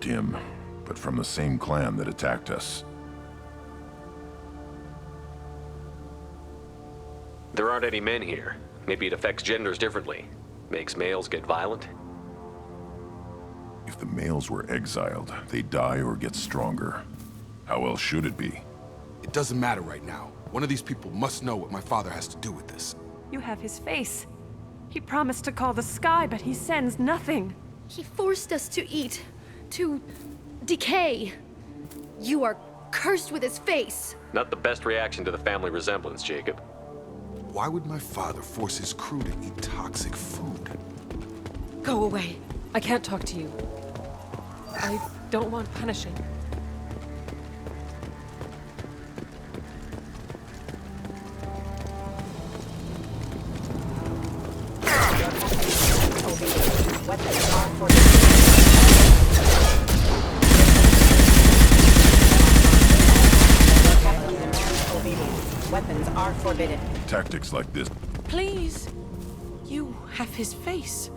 Tim, but from the same clan that attacked us. There aren't any men here. Maybe it affects genders differently. Makes males get violent? If the males were exiled, they die or get stronger. How else should it be? It doesn't matter right now. One of these people must know what my father has to do with this. You have his face. He promised to call the sky, but he sends nothing. He forced us to eat, to decay. You are cursed with his face. Not the best reaction to the family resemblance, Jacob. Why would my father force his crew to eat toxic food? Go away. I can't talk to you. I don't want punishing. Weapons are forbidden. Tactics like this. Please. You have his face.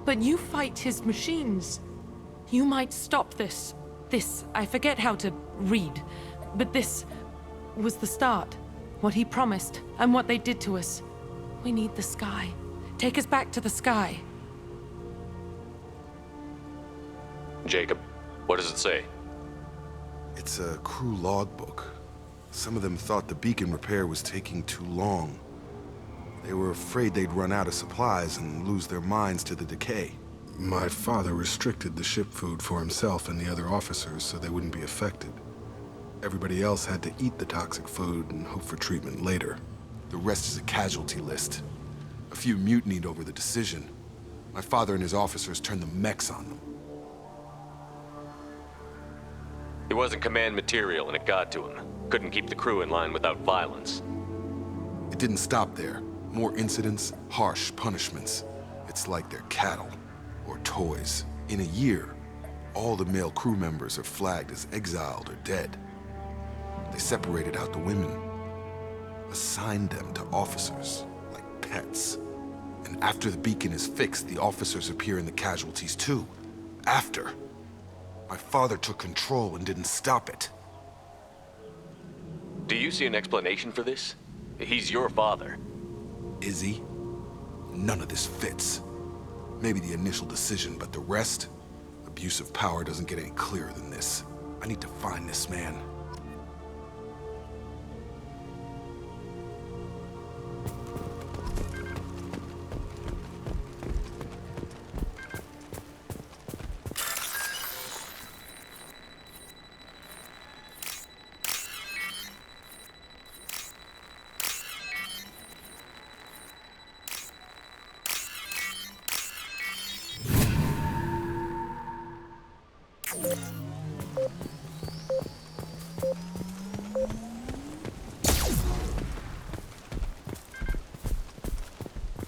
But you fight his machines. You might stop this. This, I forget how to read. But this was the start. What he promised, and what they did to us. We need the sky. Take us back to the sky. Jacob, what does it say? It's a crew logbook. Some of them thought the beacon repair was taking too long. They were afraid they'd run out of supplies and lose their minds to the decay. My father restricted the ship food for himself and the other officers so they wouldn't be affected. Everybody else had to eat the toxic food and hope for treatment later. The rest is a casualty list. A few mutinied over the decision. My father and his officers turned the mechs on them. It wasn't command material and it got to him. Couldn't keep the crew in line without violence. It didn't stop there. More incidents, harsh punishments. It's like they're cattle, or toys. In a year, all the male crew members are flagged as exiled or dead. They separated out the women, assigned them to officers, like pets. And after the beacon is fixed, the officers appear in the casualties too. After. My father took control and didn't stop it. Do you see an explanation for this? He's your father. Is he? None of this fits. Maybe the initial decision, but the rest? Abuse of power doesn't get any clearer than this. I need to find this man.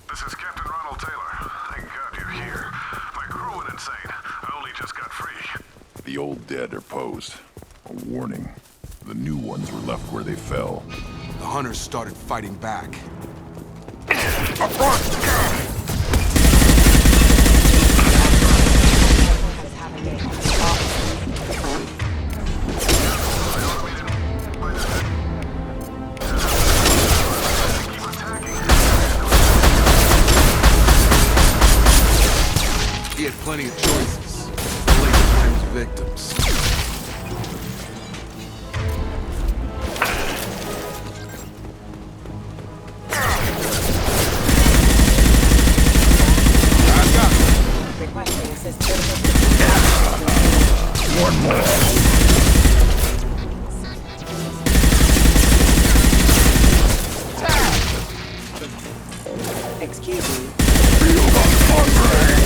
This is Captain Ronald Taylor. Thank God you're here. My crew went insane. I only just got free. The old dead are posed. A warning. The new ones were left where they fell. The hunters started fighting back. Up front! He had plenty of choices. Late times victims. Requesting assistance. One more. Excuse me. Feel the hungry!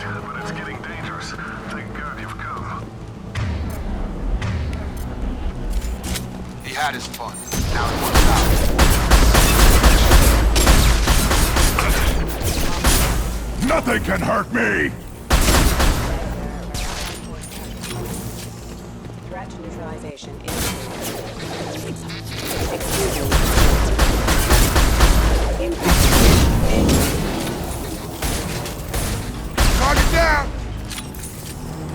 but it's getting dangerous. Thank God you've come. He had his fun. Now he wants out. Nothing can hurt me! Threat neutralization is. Excuse me. Impact. Target down!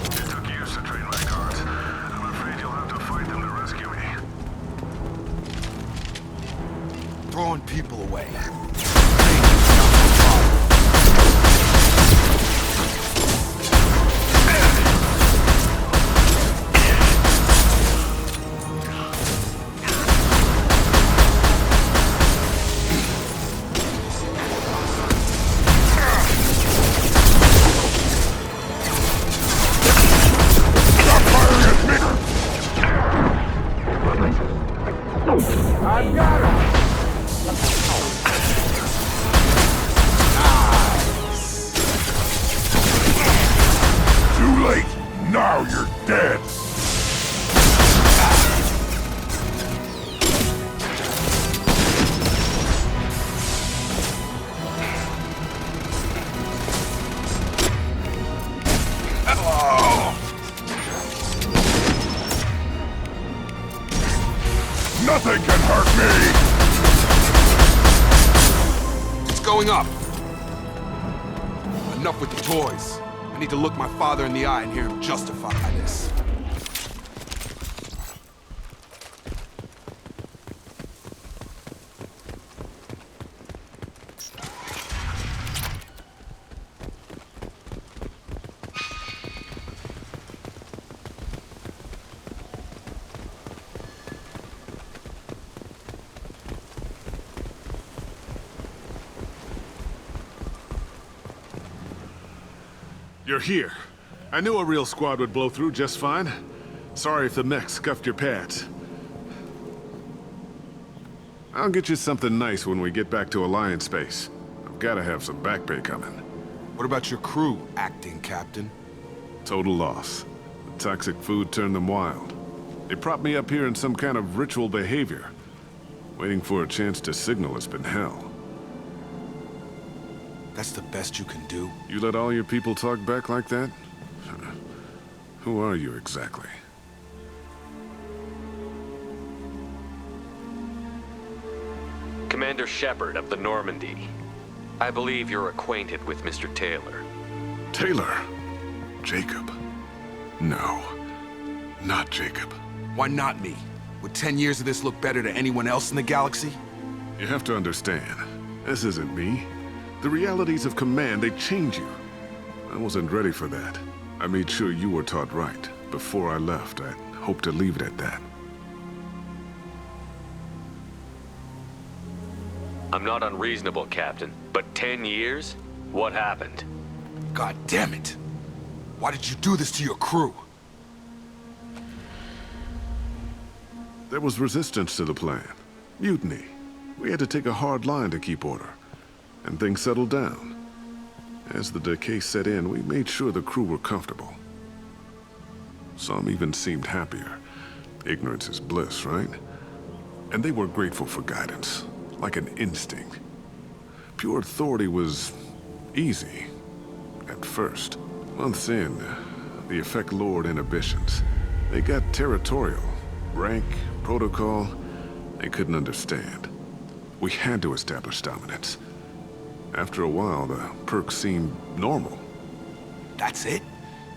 It took years to train my guards. I'm afraid you'll have to fight them to rescue me. Throwing people away. Too late! Now you're dead! Nothing can hurt me! It's going up. Enough with the toys. I need to look my father in the eye and hear him justify this. You're here. I knew a real squad would blow through just fine. Sorry if the mech scuffed your pads. I'll get you something nice when we get back to Alliance space. I've gotta have some back pay coming. What about your crew, acting captain? Total loss. The toxic food turned them wild. They propped me up here in some kind of ritual behavior. Waiting for a chance to signal has been hell. That's the best you can do? You let all your people talk back like that? Who are you exactly? Commander Shepard of the Normandy. I believe you're acquainted with Mr. Taylor. Taylor? Jacob? No. Not Jacob. Why not me? Would 10 years of this look better to anyone else in the galaxy? You have to understand, this isn't me. The realities of command, they change you. I wasn't ready for that. I made sure you were taught right. Before I left, I hoped to leave it at that. I'm not unreasonable, Captain, but 10 years? What happened? God damn it! Why did you do this to your crew? There was resistance to the plan. Mutiny. We had to take a hard line to keep order. And things settled down. As the decay set in, we made sure the crew were comfortable. Some even seemed happier. Ignorance is bliss, right? And they were grateful for guidance, like an instinct. Pure authority was easy, at first. Months in, the effect lowered inhibitions. They got territorial. Rank, protocol, they couldn't understand. We had to establish dominance. After a while, the perks seemed normal. That's it?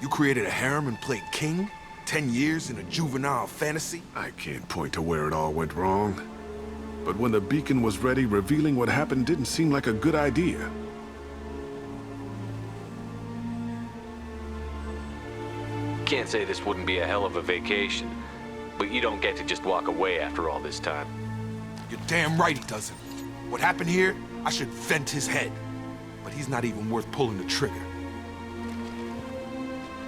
You created a harem and played king? 10 years in a juvenile fantasy? I can't point to where it all went wrong. But when the beacon was ready, revealing what happened didn't seem like a good idea. Can't say this wouldn't be a hell of a vacation, but you don't get to just walk away after all this time. You're damn right he doesn't. What happened here, I should vent his head. But he's not even worth pulling the trigger.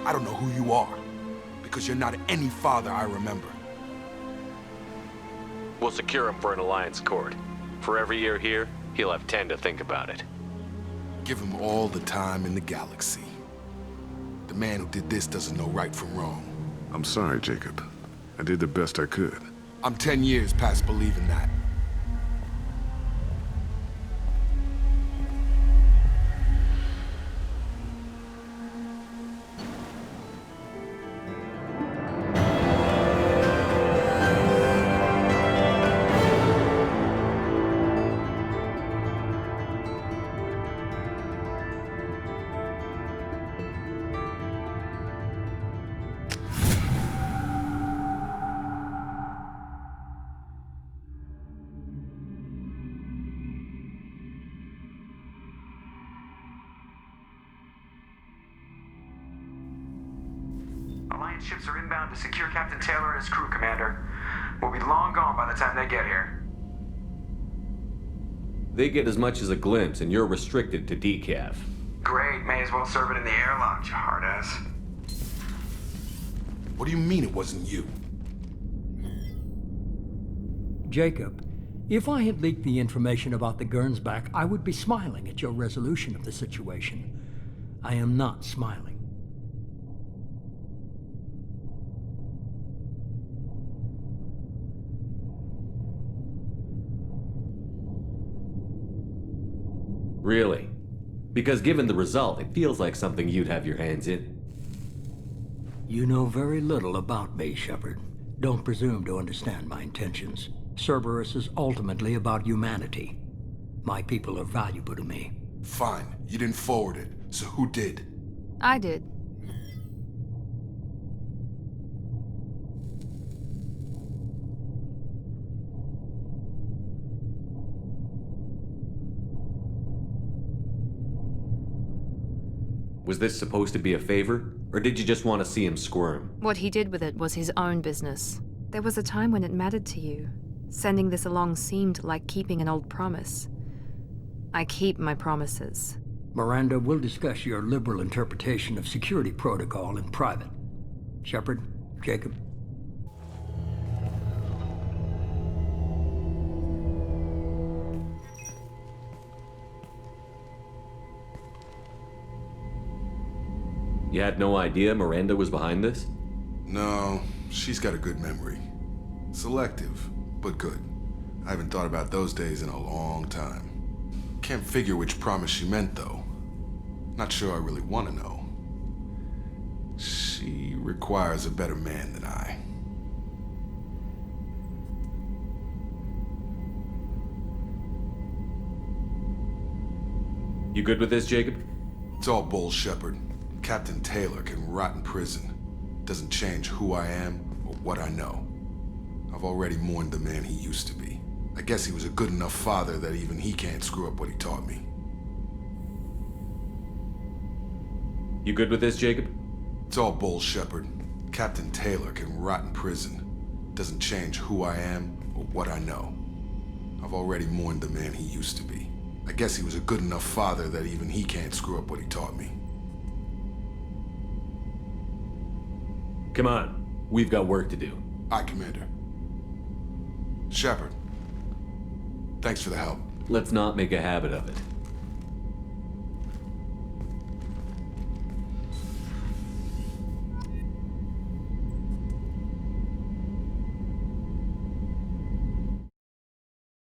I don't know who you are, because you're not any father I remember. We'll secure him for an Alliance court. For every year here, he'll have 10 to think about it. Give him all the time in the galaxy. The man who did this doesn't know right from wrong. I'm sorry, Jacob. I did the best I could. I'm 10 years past believing that. Alliance ships are inbound to secure Captain Taylor and his crew, Commander. We'll be long gone by the time they get here. They get as much as a glimpse, and you're restricted to decaf. Great, may as well serve it in the airlock, you hard ass. What do you mean it wasn't you? Jacob, if I had leaked the information about the Gernsback, I would be smiling at your resolution of the situation. I am not smiling. Really? Because given the result, it feels like something you'd have your hands in. You know very little about me, Shepard. Don't presume to understand my intentions. Cerberus is ultimately about humanity. My people are valuable to me. Fine, you didn't forward it, so who did? I did. Was this supposed to be a favor? Or did you just want to see him squirm? What he did with it was his own business. There was a time when it mattered to you. Sending this along seemed like keeping an old promise. I keep my promises. Miranda, we'll discuss your liberal interpretation of security protocol in private. Shepard, Jacob. You had no idea Miranda was behind this? No, she's got a good memory. Selective, but good. I haven't thought about those days in a long time. Can't figure which promise she meant, though. Not sure I really want to know. She requires a better man than I. You good with this, Jacob? It's all bull, Shepard. Captain Taylor can rot in prison. Doesn't change who I am or what I know. I've already mourned the man he used to be. I guess he was a good enough father that even he can't screw up what he taught me. You good with this, Jacob? It's all bull, Shepard. Captain Taylor can rot in prison. Doesn't change who I am or what I know. I've already mourned the man he used to be. I guess he was a good enough father that even he can't screw up what he taught me. Come on. We've got work to do. Aye, Commander. Shepard. Thanks for the help. Let's not make a habit of it.